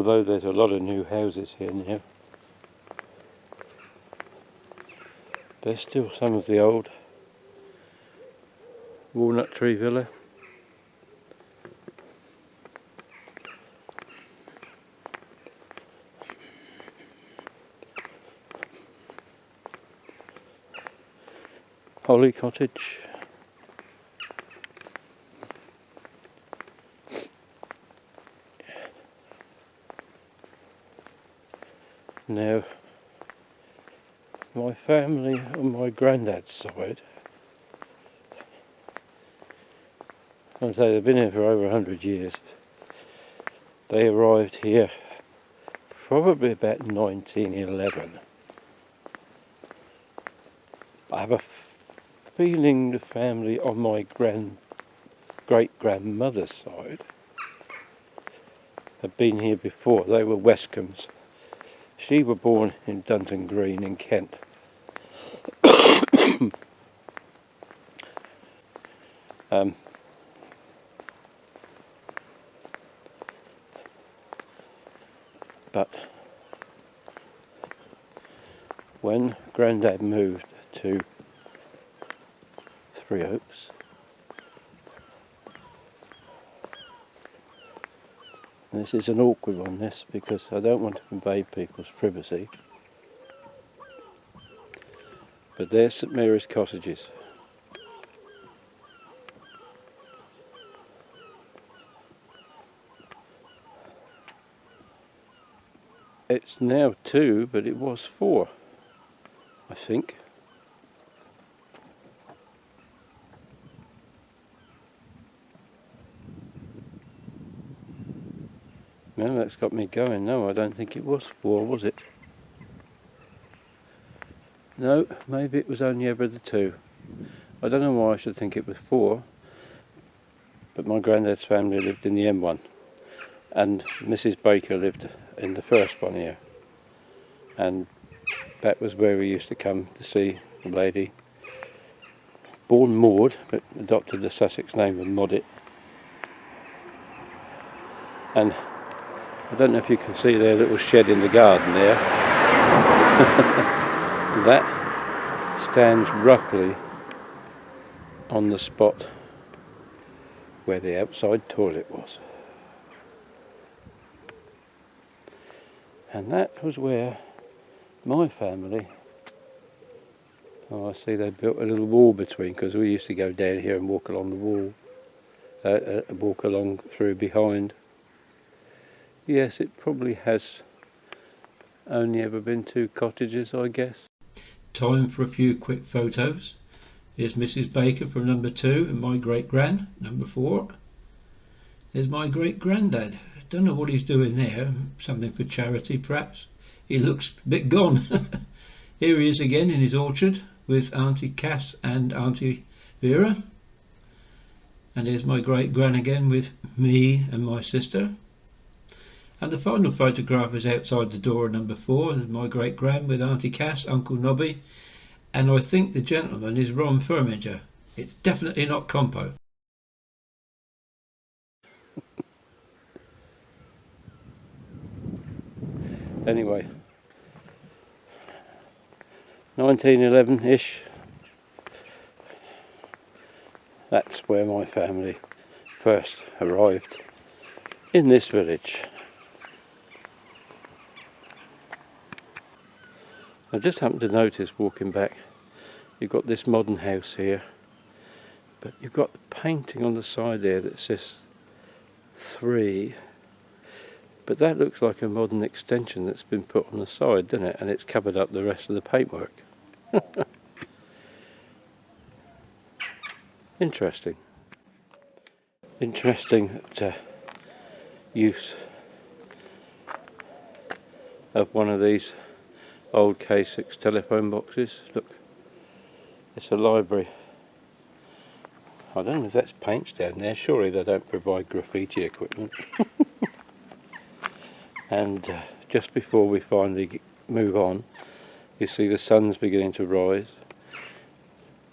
although there's a lot of new houses here now, there's still some of the old walnut tree villa. Holly Cottage. Now, my family on my granddad's side, I'd say they've been here for over 100 years. They arrived here probably about 1911. I have a feeling the family on my great-grandmother's side had been here before. They were Westcombs. She was born in Dunton Green in Kent. But when Grandad moved to Three Oaks, and this is an awkward one, this, because I don't want to invade people's privacy, but there's St Mary's Cottages. It's now 2, but it was 4, I think. No, that's got me going. No, I don't think it was 4, was it? No, maybe it was only ever the 2. I don't know why I should think it was 4, but my granddad's family lived in the M1, and Mrs. Baker lived in the first one here, and that was where we used to come to see the lady, born Maud, but adopted the Sussex name of Moddit. And I don't know if you can see their little shed in the garden there. That stands roughly on the spot where the outside toilet was. And that was where my family, I see they built a little wall between, because we used to go down here and walk along the wall, walk along through behind. Yes, it probably has only ever been 2 cottages, I guess. Time for a few quick photos. Here's Mrs. Baker from number 2 and my great-gran, number 4. There's my great-granddad. Don't know what he's doing there, something for charity perhaps. He looks a bit gone. Here he is again in his orchard with Auntie Cass and Auntie Vera. And here's my great-gran again with me and my sister. And the final photograph is outside the door of number 4. There's my great-gran with Auntie Cass, Uncle Nobby, and I think the gentleman is Ron Firminger. It's definitely not Compo. Anyway, 1911-ish, that's where my family first arrived, in this village. I just happened to notice walking back, you've got this modern house here, but you've got the painting on the side there that says 3. But that looks like a modern extension that's been put on the side, doesn't it? And it's covered up the rest of the paintwork. Interesting. Interesting use of one of these old K6 telephone boxes. Look, it's a library. I don't know if that's paints down there. Surely they don't provide graffiti equipment. And just before we finally move on, you see the sun's beginning to rise.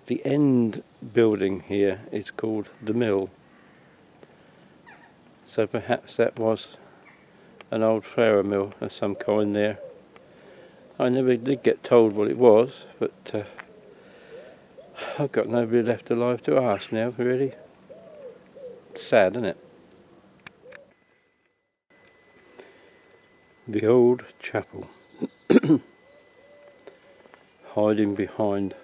The end building here is called the mill. So perhaps that was an old flour mill of some kind there. I never did get told what it was, but I've got nobody left alive to ask now, really. Sad, isn't it? The old chapel, hiding behind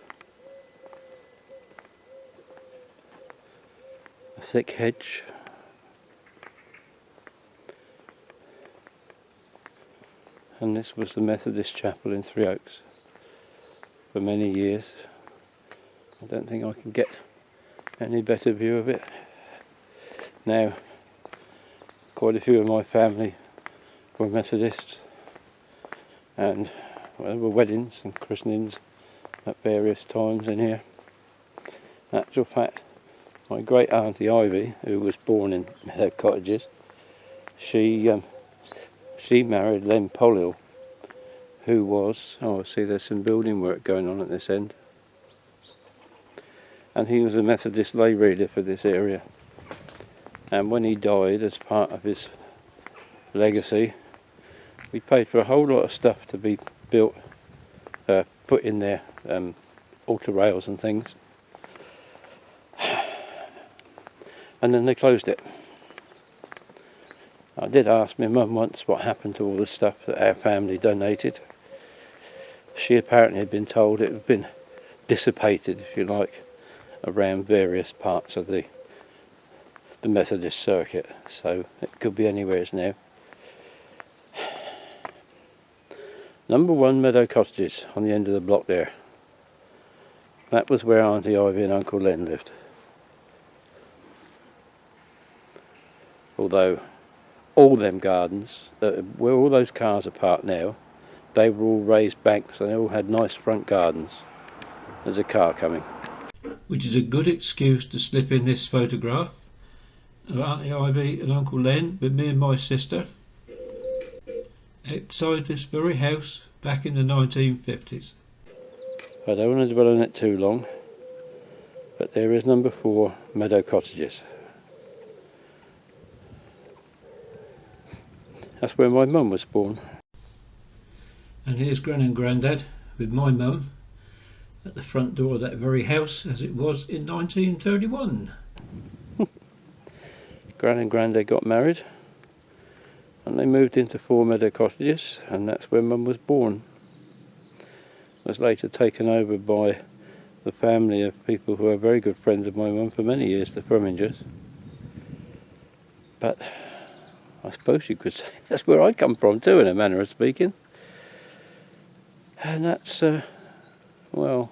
a thick hedge. And this was the Methodist chapel in Three Oaks for many years. I don't think I can get any better view of it. Now, quite a few of my family were Methodists, and there were weddings and christenings at various times in here. In actual fact, my great auntie Ivy, who was born in Meadow Cottages, she married Len Pollill, who was, I see there's some building work going on at this end, and he was a Methodist lay reader for this area. And when he died, as part of his legacy, we paid for a whole lot of stuff to be built, put in there, altar rails and things, and then they closed it. I did ask my mum once what happened to all the stuff that our family donated. She apparently had been told it had been dissipated, if you like, around various parts of the Methodist circuit, so it could be anywhere now. Number 1 Meadow Cottages on the end of the block there. That was where Auntie Ivy and Uncle Len lived. Although all them gardens, where all those cars are parked now, they were all raised banks and they all had nice front gardens. There's a car coming. Which is a good excuse to slip in this photograph of Auntie Ivy and Uncle Len with me and my sister outside this very house back in the 1950s. I don't want to dwell on it too long, but there is number 4 Meadow Cottages. That's where my mum was born. And here's Gran and Grandad with my mum at the front door of that very house as it was in 1931. Gran and Grandad got married and they moved into 4 Meadow Cottages, and that's where Mum was born. It was later taken over by the family of people who are very good friends of my mum for many years, the Fromingers. But I suppose you could say that's where I come from too, in a manner of speaking. And that's, well,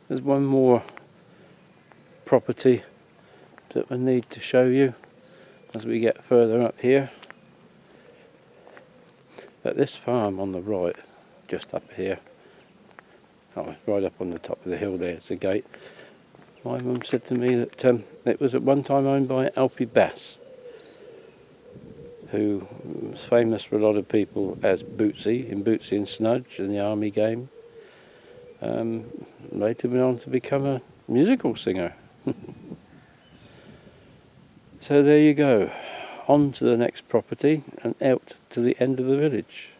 there's one more property that we need to show you as we get further up here. But this farm on the right, just up here, right up on the top of the hill there, it's a gate. My mum said to me that it was at one time owned by Alfie Bass, who was famous for a lot of people as Bootsy in Bootsy and Snudge and the Army Game. Later went on to become a musical singer. So there you go, on to the next property and out to the end of the village.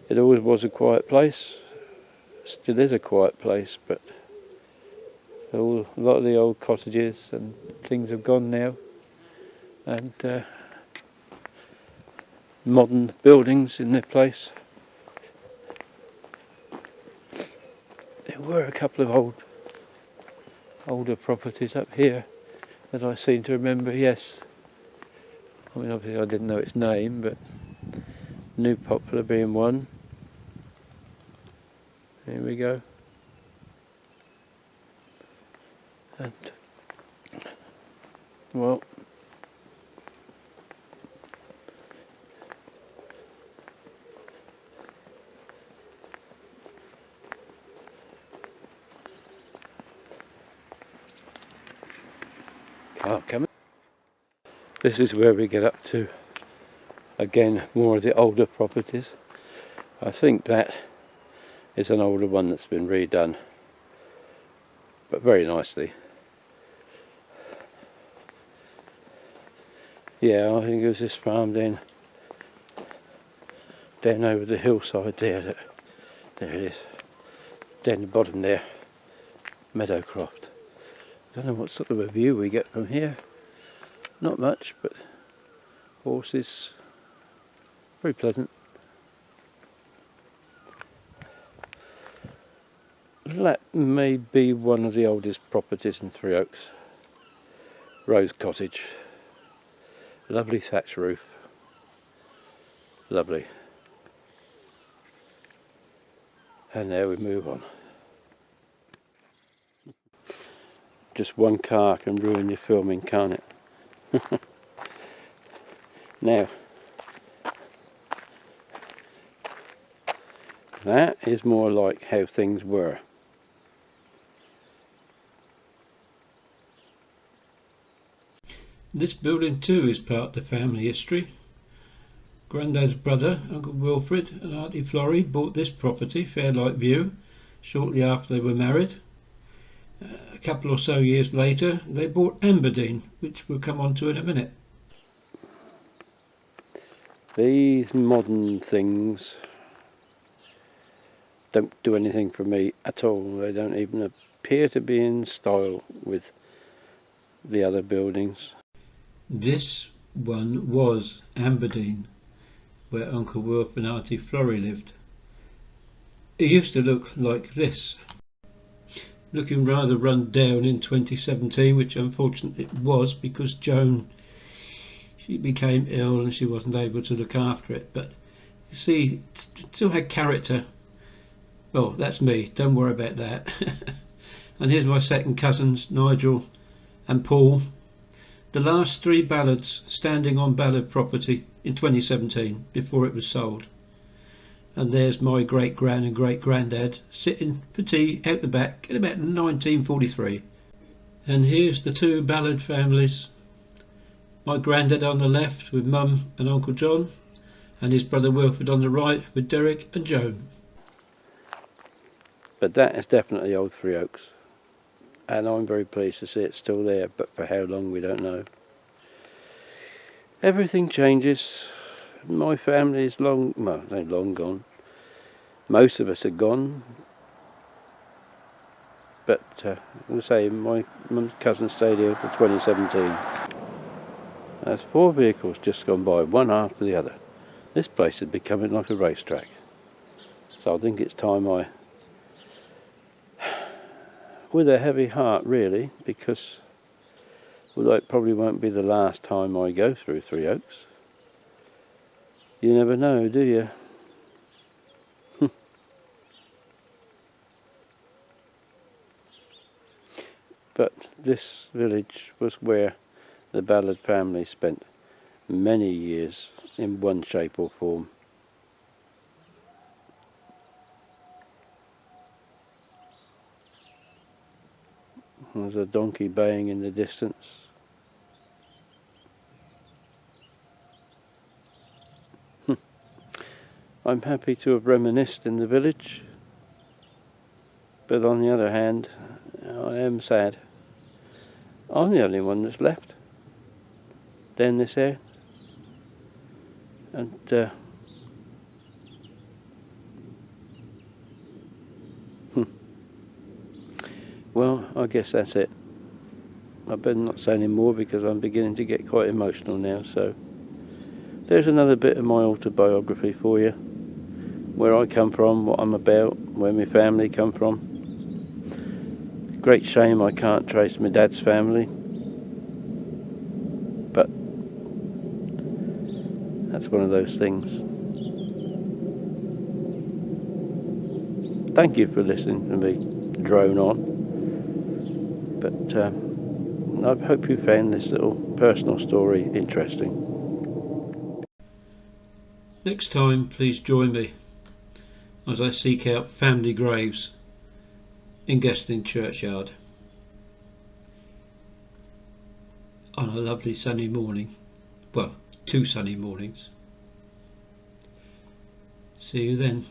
It always was a quiet place, still is a quiet place, but a lot of the old cottages and things have gone now, and modern buildings in their place. There were a couple of older properties up here that I seem to remember, yes. I mean, obviously I didn't know its name, but New Poplar being one. Here we go. And, well, car coming. This is where we get up to, again, more of the older properties. I think that is an older one that's been redone, but very nicely. Yeah, I think it was this farm down over the hillside there. There it is. Down the bottom there. Meadowcroft. Don't know what sort of a view we get from here. Not much, but horses. Very pleasant. That may be one of the oldest properties in Three Oaks. Rose Cottage. Lovely thatch roof. Lovely. And there we move on. Just one car can ruin your filming, can't it? Now, that is more like how things were. This building too is part of the family history. Grandad's brother, Uncle Wilfred and Auntie Florrie bought this property, Fairlight View, shortly after they were married. A couple or so years later they bought Amberdene, which we'll come on to in a minute. These modern things don't do anything for me at all. They don't even appear to be in style with the other buildings. This one was Amberdene, where Uncle Wilf and Auntie Florrie lived. It used to look like this. Looking rather run down in 2017, which unfortunately it was, because Joan, she became ill and she wasn't able to look after it. But you see, it still had character. Well, that's me, don't worry about that. And here's my second cousins, Nigel and Paul. The last three Ballards standing on Ballard property in 2017 before it was sold. And there's my great-gran and great-granddad sitting for tea out the back in about 1943. And here's the two Ballard families. My granddad on the left with Mum and Uncle John, and his brother Wilfred on the right with Derek and Joan. But that is definitely old Three Oaks. And I'm very pleased to see it's still there, but for how long we don't know. Everything changes. My family is long gone. Most of us are gone. But I'll say my mum's cousin stayed here till 2017. There's 4 vehicles just gone by, one after the other. This place is becoming like a racetrack. So I think it's time I, with a heavy heart really, because although it probably won't be the last time I go through Three Oaks, you never know, do you? But this village was where the Ballard family spent many years in one shape or form. There's a donkey baying in the distance. I'm happy to have reminisced in the village, but on the other hand, I am sad. I'm the only one that's left down this area, and well, I guess that's it. I better not say any more because I'm beginning to get quite emotional now. So there's another bit of my autobiography for you, where I come from, what I'm about, where my family come from. Great shame I can't trace my dad's family, but that's one of those things. Thank you for listening to me drone on, but I hope you found this little personal story interesting. Next time, please join me as I seek out family graves in Guesting Churchyard on a lovely sunny morning. Well, 2 sunny mornings. See you then.